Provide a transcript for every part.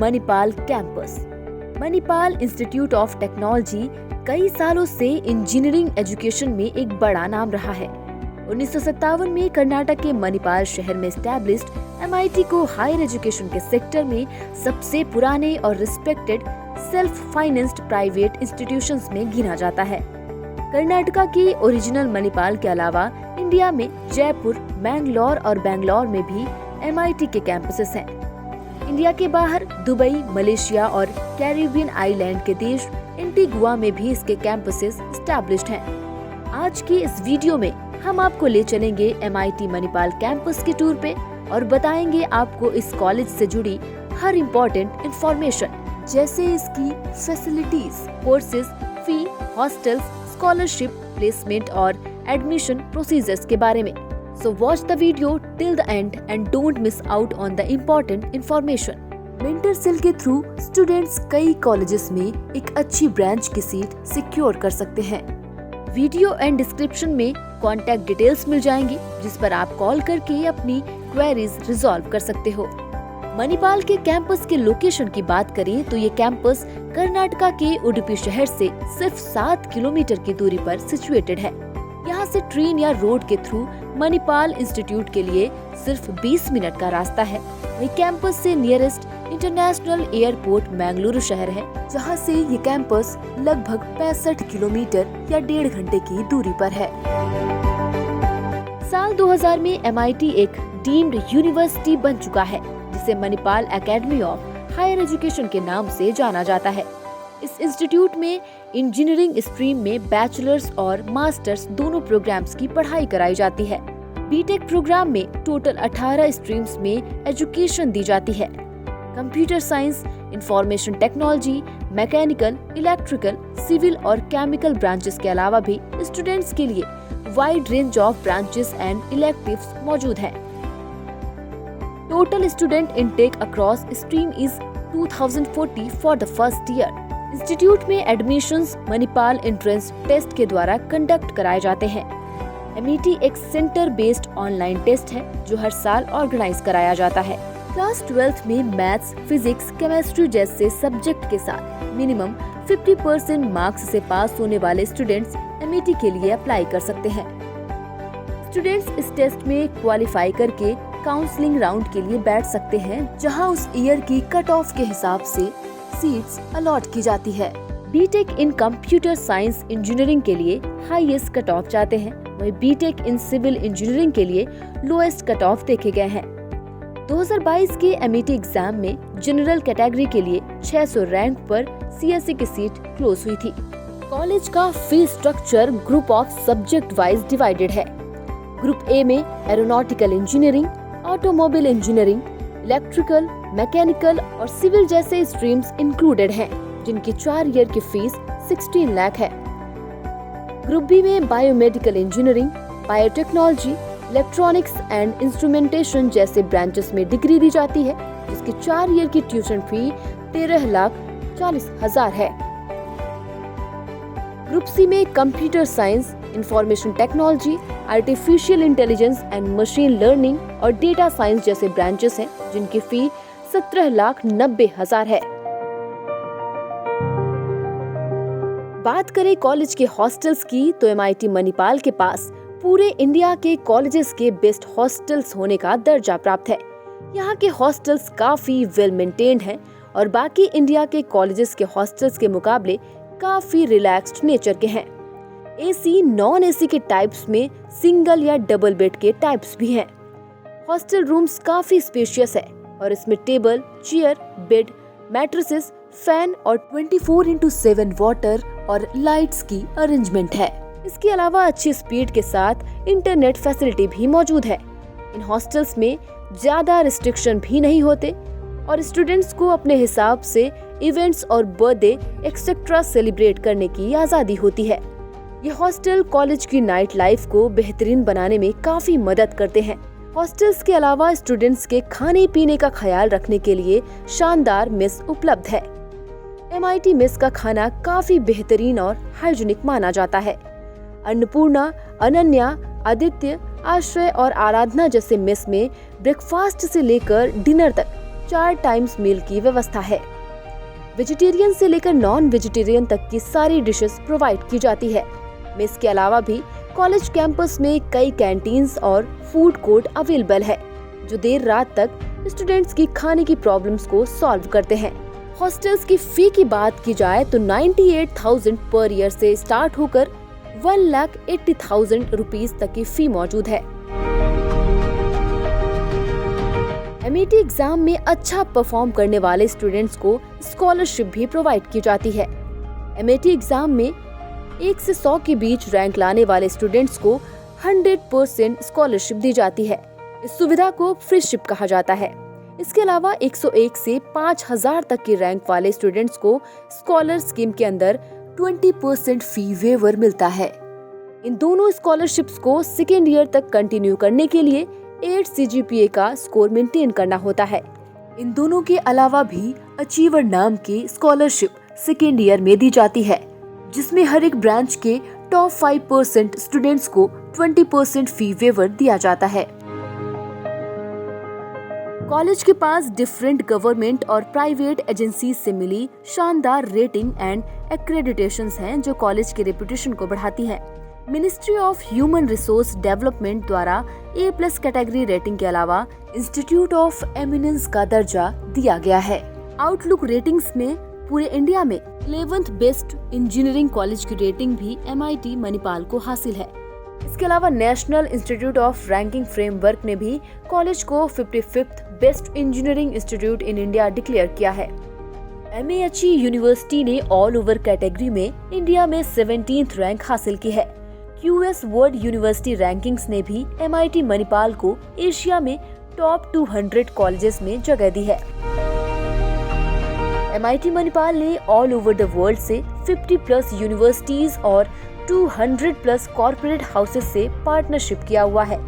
Manipal campus. Manipal institute of technology कई सालों से इंजीनियरिंग एजुकेशन में एक बड़ा नाम रहा है। 1957 में कर्नाटक के मणिपाल शहर में एस्टैब्लिश्ड MIT को हायर एजुकेशन के सेक्टर में सबसे पुराने और respected self financed private institutions में गिना जाता है। कर्नाटका के ओरिजिनल मणिपाल के अलावा इंडिया में जयपुर, मैंगलोर और बैंगलोर में भी MIT के कैंपसेस हैं। इंडिया के बाहर दुबई, मलेशिया और कैरिबियन आइलैंड के देश एंटीगुआ में भी इसके कैंपसेस एस्टैब्लिश्ड हैं। आज की इस वीडियो में हम आपको ले चलेंगे MIT मणिपाल कैंपस के टूर पे और बताएंगे आपको इस कॉलेज से जुड़ी हर इम्पोर्टेंट इंफॉर्मेशन, जैसे इसकी फैसिलिटीज, कोर्सेज, फी, हॉस्टल्स, स्कॉलरशिप, प्लेसमेंट और एडमिशन प्रोसीजर्स के बारे में। So watch the video till the end and don't miss out on the important information. Mentor cell के थ्रू स्टूडेंट्स कई कॉलेजेस में एक अच्छी ब्रांच की सीट सिक्योर कर सकते हैं। वीडियो एंड डिस्क्रिप्शन में कॉन्टैक्ट डिटेल्स मिल जाएंगी, जिस पर आप कॉल करके अपनी क्वेरीज रिजॉल्व कर सकते हो। मणिपाल के कैंपस के लोकेशन की बात करें तो ये कैंपस कर्नाटका के उडुपी शहर से सिर्फ 7 किलोमीटर की दूरी पर सिचुएटेड है। यहाँ से ट्रेन या रोड के थ्रू मणिपाल इंस्टीट्यूट के लिए सिर्फ 20 मिनट का रास्ता है। वही कैंपस से नियरेस्ट इंटरनेशनल एयरपोर्ट मैंगलुरु शहर है, जहाँ से ये कैंपस लगभग 65 किलोमीटर या 1.5 घंटे की दूरी पर है। साल 2000 में MIT एक डीम्ड यूनिवर्सिटी बन चुका है, जिसे Manipal academy of higher education के नाम से जाना जाता है। इस इंस्टीट्यूट में इंजीनियरिंग स्ट्रीम में बैचलर्स और मास्टर्स दोनों प्रोग्राम्स की पढ़ाई कराई जाती है। बीटेक प्रोग्राम में टोटल 18 स्ट्रीम्स में एजुकेशन दी जाती है। Computer science, information technology, mechanical, electrical, civil और केमिकल ब्रांचेस के अलावा भी स्टूडेंट्स के लिए wide range of branches and electives मौजूद हैं। Total student intake across stream is 2040 for the first year. Institute में एडमिशंस मणिपाल एंट्रेंस टेस्ट के द्वारा कंडक्ट कराए जाते हैं। MIT एक सेंटर बेस्ड ऑनलाइन टेस्ट है जो हर साल ऑर्गेनाइज कराया जाता है। क्लास 12 में मैथ्स, फिजिक्स, केमिस्ट्री जैसे सब्जेक्ट के साथ मिनिमम 50% मार्क्स से पास होने वाले स्टूडेंट्स MIT के लिए अप्लाई कर सकते हैं। स्टूडेंट्स इस टेस्ट में क्वालिफाई करके काउंसलिंग राउंड के लिए बैठ सकते हैं, जहां उस ईयर की कट ऑफ के हिसाब से सीट्स अलॉट की जाती है। BTech in computer science engineering के लिए हाईएस्ट कट ऑफ जाते हैं, वही बीटेक इन सिविल इंजीनियरिंग के लिए लोएस्ट कट ऑफ देखे गए हैं। 2022 के MIT एग्जाम में जनरल कैटेगरी के लिए 600 रैंक पर CSE की सीट क्लोज हुई थी। कॉलेज का fee structure group of subject wise divided है। ग्रुप A में aeronautical engineering, automobile engineering, electrical, mechanical और सिविल जैसे स्ट्रीम्स इंक्लूडेड हैं, जिनकी 4 ईयर की फीस 16 लाख है। ग्रुप B में biomedical engineering, biotechnology, electronics and instrumentation जैसे ब्रांचेस में डिग्री दी जाती है, जिसकी 4 ईयर की ट्यूशन फी 13,40,000 है। ग्रुप C में computer science, information technology, artificial intelligence and machine learning और डेटा साइंस जैसे ब्रांचेस हैं, जिनकी फी 17,90,000 है। बात करें कॉलेज के हॉस्टल्स की तो MIT मणिपाल के पास पूरे इंडिया के कॉलेजेस के बेस्ट हॉस्टल्स होने का दर्जा प्राप्त है। यहाँ के हॉस्टल्स काफी वेल मेंटेन्ड हैं और बाकी इंडिया के कॉलेजेस के हॉस्टल्स के मुकाबले काफी रिलैक्स्ड नेचर के हैं। AC, नॉन AC के टाइप्स में सिंगल या डबल बेड के टाइप्स भी हैं। हॉस्टल रूम्स काफी स्पेशियस है और इसमें table, chair, bed, mattresses, fan और 24/7 वाटर और लाइट्स की अरेंजमेंट है। इसके अलावा अच्छी स्पीड के साथ इंटरनेट फैसिलिटी भी मौजूद है। इन हॉस्टल्स में ज्यादा रिस्ट्रिक्शन भी नहीं होते और स्टूडेंट्स को अपने हिसाब से इवेंट्स और बर्थडे एक्सेट्रा सेलिब्रेट करने की आजादी होती है। ये हॉस्टल कॉलेज की नाइट लाइफ को बेहतरीन बनाने में काफी मदद करते हैं। हॉस्टल्स के अलावा स्टूडेंट्स के खाने पीने का ख्याल रखने के लिए शानदार मेस उपलब्ध है। MIT मेस का खाना काफी बेहतरीन और हाइजीनिक माना जाता है। अन्नपूर्णा, अनन्या, आदित्य, आश्रय और आराधना जैसे मेस में ब्रेकफास्ट से लेकर डिनर तक 4 टाइम्स मील की व्यवस्था है। वेजिटेरियन से लेकर नॉन वेजिटेरियन तक की सारी डिशेस प्रोवाइड की जाती है। मेस के अलावा भी कॉलेज कैंपस में कई कैंटीन्स और फूड कोर्ट अवेलेबल है, जो देर रात तक स्टूडेंट्स की खाने की प्रॉब्लम्स को सॉल्व करते हैं। हॉस्टल्स की फी की बात की जाए तो 98,000 पर ईयर से स्टार्ट होकर 1,80,000 रुपीज तक की फी मौजूद है। एमईटी एग्जाम में अच्छा परफॉर्म करने वाले स्टूडेंट्स को स्कॉलरशिप भी प्रोवाइड की जाती है। एमईटी एग्जाम में 1 से 100 के बीच रैंक लाने वाले स्टूडेंट्स को 100% स्कॉलरशिप दी जाती है। इस सुविधा को फ्रीशिप कहा जाता है। इसके अलावा 101 से 5,000 तक की रैंक वाले स्टूडेंट्स को स्कॉलर स्कीम के अंदर 20% फी वेवर मिलता है। इन दोनों स्कॉलरशिप्स को सेकेंड ईयर तक कंटिन्यू करने के लिए 8 CGPA का स्कोर मेंटेन करना होता है। इन दोनों के अलावा भी अचीवर नाम की स्कॉलरशिप सेकेंड ईयर में दी जाती है, जिसमें हर एक ब्रांच के टॉप 5% स्टूडेंट्स को 20% फी वेवर दिया जाता है। कॉलेज के पास डिफरेंट गवर्नमेंट और प्राइवेट एजेंसीज से मिली शानदार रेटिंग एंड एक्रेडिटेशंस हैं, जो कॉलेज की रेपुटेशन को बढ़ाती हैं। Ministry of human resource development द्वारा A+ कैटेगरी रेटिंग के अलावा इंस्टीट्यूट ऑफ एमिनेंस का दर्जा दिया गया है। आउटलुक रेटिंग्स में पूरे इंडिया में 11th बेस्ट इंजीनियरिंग कॉलेज की रेटिंग भी MIT मणिपाल को हासिल है। इसके अलावा national institute of ranking framework ने भी कॉलेज को 55th best engineering institute in India declare किया है। MAHE यूनिवर्सिटी ने ऑल ओवर कैटेगरी में इंडिया में 17th रैंक हासिल की है। QS वर्ल्ड यूनिवर्सिटी रैंकिंग्स ने भी MIT मणिपाल को एशिया में टॉप 200 कॉलेजेस में जगह दी है। MIT मणिपाल ने ऑल ओवर द वर्ल्ड से 50+ यूनिवर्सिटीज और 200+ कॉर्पोरेट हाउसेस से पार्टनरशिप किया हुआ है,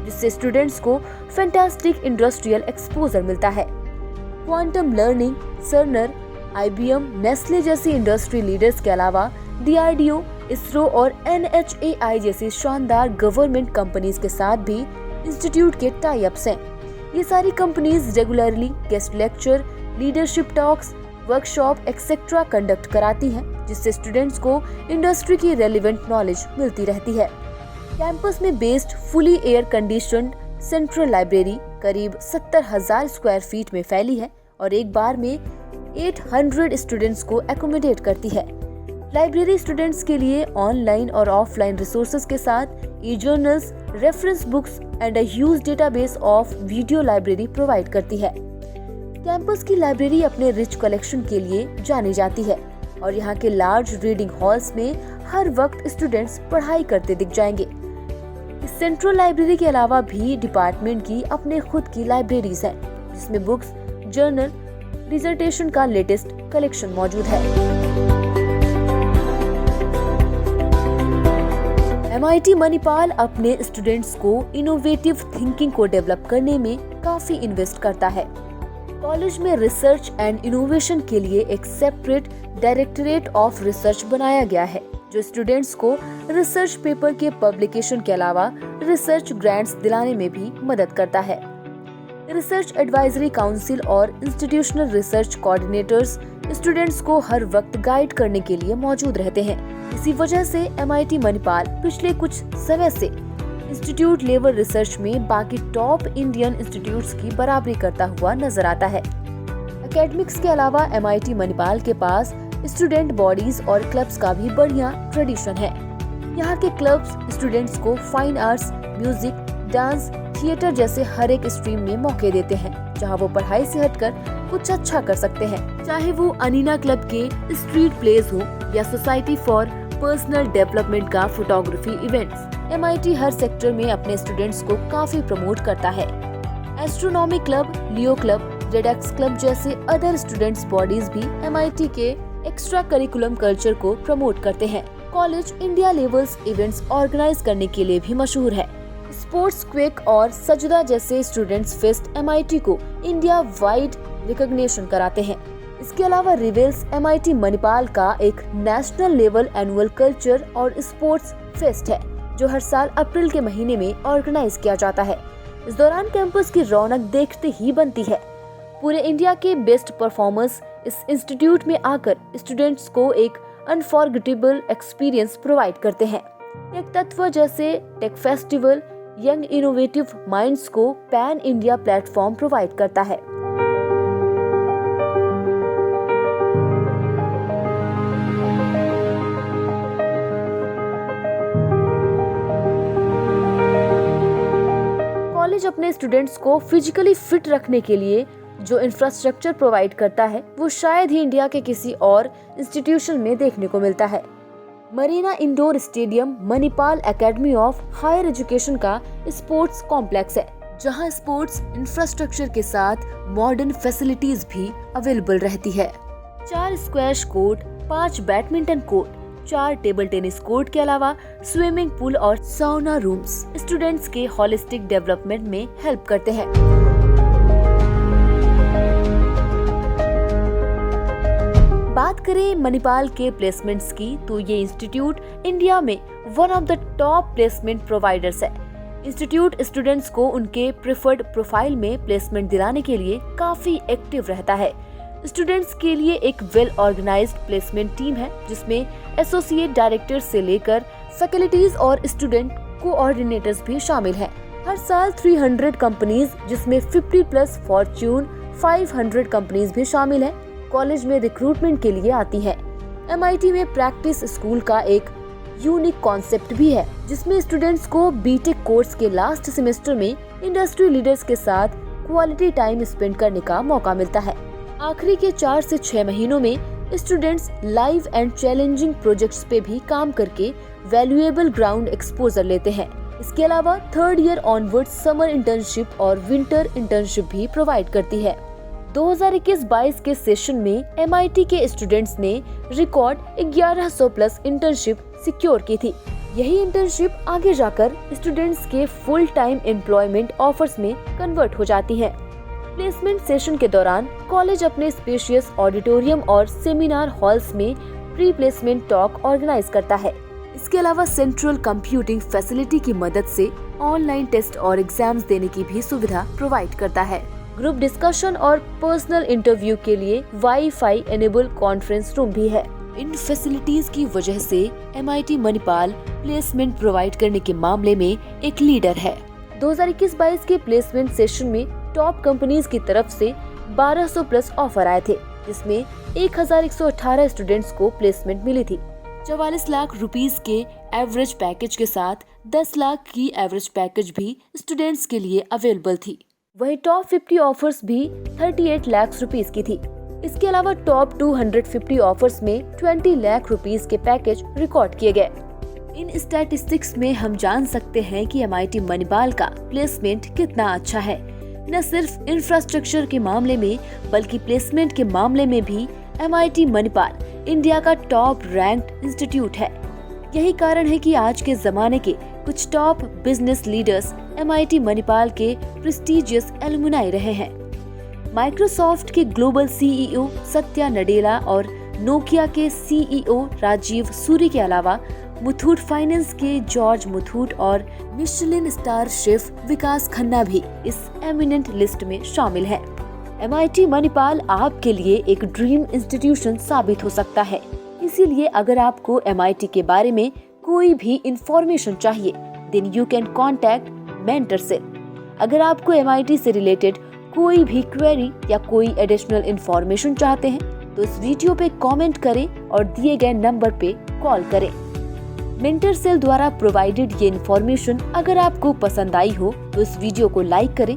जिससे स्टूडेंट्स को फैंटास्टिक इंडस्ट्रियल एक्सपोजर मिलता है। क्वांटम लर्निंग, सर्नर, IBM, नेस्ले जैसी इंडस्ट्री लीडर्स के अलावा DRDO, इसरो और NHAI जैसी शानदार गवर्नमेंट कंपनीज के साथ भी इंस्टीट्यूट के टाई अप्स हैं। ये सारी companies regularly guest lecture, leadership talks, workshop etcetera conduct कराती हैं, जिससे स्टूडेंट्स को इंडस्ट्री की रेलेवेंट नॉलेज मिलती रहती है। कैंपस में based fully air conditioned central library करीब 70,000 स्क्वायर फीट में फैली है और एक बार में 800 स्टूडेंट्स को एकोमोडेट करती है। लाइब्रेरी स्टूडेंट्स के लिए ऑनलाइन और ऑफलाइन रिसोर्सेज के साथ e-journals, reference books and a huge database of video library provide करती है। कैंपस की लाइब्रेरी अपने रिच कलेक्शन के लिए जानी जाती है और यहाँ के लार्ज रीडिंग हॉल्स में हर वक्त स्टूडेंट्स पढ़ाई करते दिख जाएंगे। इस सेंट्रल लाइब्रेरी के अलावा भी डिपार्टमेंट की अपने खुद की लाइब्रेरीज हैं, जिसमें बुक्स, जर्नल, डिसर्टेशन का लेटेस्ट कलेक्शन मौजूद है। MIT मणिपाल अपने स्टूडेंट्स को इनोवेटिव थिंकिंग को डेवलप करने में काफी इन्वेस्ट करता है। कॉलेज में रिसर्च एंड इनोवेशन के लिए एक सेपरेट डायरेक्टरेट ऑफ रिसर्च बनाया गया है, जो स्टूडेंट्स को रिसर्च पेपर के पब्लिकेशन के अलावा रिसर्च ग्रांट्स दिलाने में भी मदद करता है। रिसर्च एडवाइजरी काउंसिल और इंस्टीट्यूशनल रिसर्च कोऑर्डिनेटर्स स्टूडेंट्स को हर वक्त गाइड करने के लिए मौजूद रहते हैं। इसी वजह से MIT मणिपाल पिछले कुछ समय से इंस्टीट्यूट लेवल रिसर्च में बाकी टॉप इंडियन इंस्टीट्यूट्स की बराबरी करता हुआ नजर आता है। एकेडमिक्स के अलावा MIT मणिपाल के पास स्टूडेंट बॉडीज और क्लब्स का भी बढ़िया ट्रेडिशन है। यहाँ के क्लब्स स्टूडेंट्स को fine arts, music, dance, theatre जैसे हर एक स्ट्रीम में मौके देते हैं, जहाँ वो पढ़ाई से हटकर कुछ अच्छा कर सकते हैं। चाहे वो अनीना क्लब के स्ट्रीट प्लेज हो या सोसाइटी फॉर पर्सनल डेवलपमेंट का फोटोग्राफी इवेंट्स, MIT हर सेक्टर में अपने स्टूडेंट्स को काफी प्रमोट करता है। Astronomy club, Leo club, Redex club जैसे अदर स्टूडेंट्स बॉडीज भी MIT के एक्स्ट्रा करिकुलम कल्चर को प्रमोट करते हैं। College India levels events organise करने के लिए भी मशहूर है। स्पोर्ट्स क्विक और सजदा जैसे स्टूडेंट्स फेस्ट MIT को इंडिया वाइड रिकॉग्निशन कराते हैं। इसके अलावा रिवेल्स MIT मणिपाल का एक नेशनल लेवल एनुअल कल्चर और स्पोर्ट्स फेस्ट है, जो हर साल अप्रैल के महीने में ऑर्गेनाइज किया जाता है। इस दौरान कैंपस की रौनक देखते ही बनती है। पूरे इंडिया के बेस्ट परफॉर्मर्स इस इंस्टीट्यूट में आकर स्टूडेंट्स को एक अनफॉरगेटेबल एक्सपीरियंस प्रोवाइड करते हैं। टेक तत्व जैसे tech festival young innovative minds को पैन इंडिया प्लेटफॉर्म प्रोवाइड करता है। कॉलेज अपने स्टूडेंट्स को फिजिकली फिट रखने के लिए जो इंफ्रास्ट्रक्चर प्रोवाइड करता है वो शायद ही इंडिया के किसी और इंस्टीट्यूशन में देखने को मिलता है। Marina indoor stadium Manipal academy of higher education का स्पोर्ट्स कॉम्प्लेक्स है, जहां स्पोर्ट्स इंफ्रास्ट्रक्चर के साथ मॉडर्न फैसिलिटीज भी अवेलेबल रहती है। 4 squash court, 5 badminton court, 4 table tennis court के अलावा स्विमिंग पूल और साउना रूम्स स्टूडेंट्स के होलिस्टिक डेवलपमेंट में हेल्प करते हैं। बात करें मणिपाल के प्लेसमेंट्स की तो ये इंस्टीट्यूट इंडिया में one of the top placement providers है। इंस्टीट्यूट स्टूडेंट्स को उनके प्रेफर्ड प्रोफाइल में प्लेसमेंट दिलाने के लिए काफी एक्टिव रहता है। स्टूडेंट्स के लिए एक वेल ऑर्गेनाइज्ड प्लेसमेंट टीम है, जिसमें एसोसिएट डायरेक्टर से लेकर फैकल्टीज और स्टूडेंट कोऑर्डिनेटर्स भी शामिल हैं। हर साल 300 कंपनीज, जिसमें 50 प्लस फॉर्च्यून 500 कंपनीज भी शामिल हैं, कॉलेज में रिक्रूटमेंट के लिए आती है। MIT में प्रैक्टिस स्कूल का एक यूनिक कॉन्सेप्ट भी है, जिसमें स्टूडेंट्स को बीटेक कोर्स के लास्ट सेमेस्टर में इंडस्ट्री लीडर्स के साथ क्वालिटी टाइम स्पेंड करने का मौका मिलता है। आखिरी के 4 से 6 महीनों में students live and challenging projects पे भी काम करके वैल्यूएबल ग्राउंड एक्सपोजर लेते हैं। इसके अलावा 3rd year onward summer internship और विंटर इंटर्नशिप भी प्रोवाइड करती है। 2021-22 के सेशन में MIT के स्टूडेंट्स ने रिकॉर्ड 1100 प्लस इंटर्नशिप सिक्योर की थी। यही इंटर्नशिप आगे जाकर स्टूडेंट्स के फुल टाइम एम्प्लॉयमेंट ऑफर्स में कन्वर्ट हो जाती हैं। प्लेसमेंट सेशन के दौरान कॉलेज अपने स्पेशियस ऑडिटोरियम और सेमिनार हॉल्स में प्री प्लेसमेंट टॉक ऑर्गेनाइज करता है। इसके अलावा सेंट्रल कंप्यूटिंग फैसिलिटी की मदद से ऑनलाइन टेस्ट और एग्जाम्स देने की भी सुविधा प्रोवाइड करता है। ग्रुप डिस्कशन और पर्सनल इंटरव्यू के लिए वाईफाई एनेबल कॉन्फ्रेंस रूम भी है। इन फैसिलिटीज की वजह से MIT मणिपाल प्लेसमेंट प्रोवाइड करने के मामले में एक लीडर है। 2021-22 के प्लेसमेंट सेशन में टॉप कंपनीज की तरफ से 1200 प्लस ऑफर आए थे, जिसमें 1118 स्टूडेंट्स को प्लेसमेंट मिली थी। 44 लाख रुपीस के एवरेज पैकेज के साथ 10 लाख की एवरेज पैकेज भी स्टूडेंट्स के लिए अवेलेबल थी। वही टॉप 50 ऑफर्स भी 38 लाख रुपीस की थी। इसके अलावा टॉप 250 ऑफर्स में 20 लाख रुपीस के पैकेज रिकॉर्ड किए गए। इन स्टैटिस्टिक्स में हम जान सकते हैं कि MIT मणिपाल का प्लेसमेंट कितना अच्छा है। न सिर्फ इंफ्रास्ट्रक्चर के मामले में बल्कि प्लेसमेंट के मामले में भी MIT मणिपाल इंडिया का टॉप रैंक्ड इंस्टीट्यूट है। यही कारण है कि आज के जमाने के कुछ top business leaders MIT Manipal के प्रेस्टिजियस एलुमनाई रहे हैं। माइक्रोसॉफ्ट के ग्लोबल CEO सत्या नडेला और नोकिया के CEO राजीव सूरी के अलावा मुथूट फाइनेंस के जॉर्ज मुथूट और मिशेलिन स्टार शेफ विकास खन्ना भी इस एमिनेंट लिस्ट में शामिल है। MIT मणिपाल आपके लिए एक ड्रीम इंस्टीट्यूशन साबित हो सकता है। इसीलिए अगर आपको MIT के बारे में कोई भी इंफॉर्मेशन चाहिए, then you can contact mentor cell. अगर आपको MIT से रिलेटेड कोई भी क्वेरी या कोई एडिशनल इंफॉर्मेशन चाहते हैं तो इस वीडियो पे कमेंट करें और दिए गए नंबर पे कॉल करें। मेंटर सेल द्वारा प्रोवाइडेड ये इंफॉर्मेशन अगर आपको पसंद आई हो तो इस वीडियो को लाइक करें,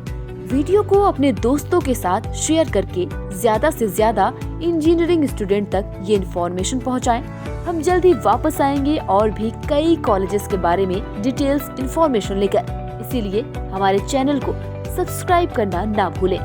वीडियो को अपने दोस्तों के साथ शेयर करके ज्यादा से ज्यादा इंजीनियरिंग स्टूडेंट तक ये इंफॉर्मेशन पहुंचाएं। हम जल्दी वापस आएंगे और भी कई कॉलेजेस के बारे में डिटेल्स इंफॉर्मेशन लेकर। इसीलिए हमारे चैनल को सब्सक्राइब करना ना भूलें।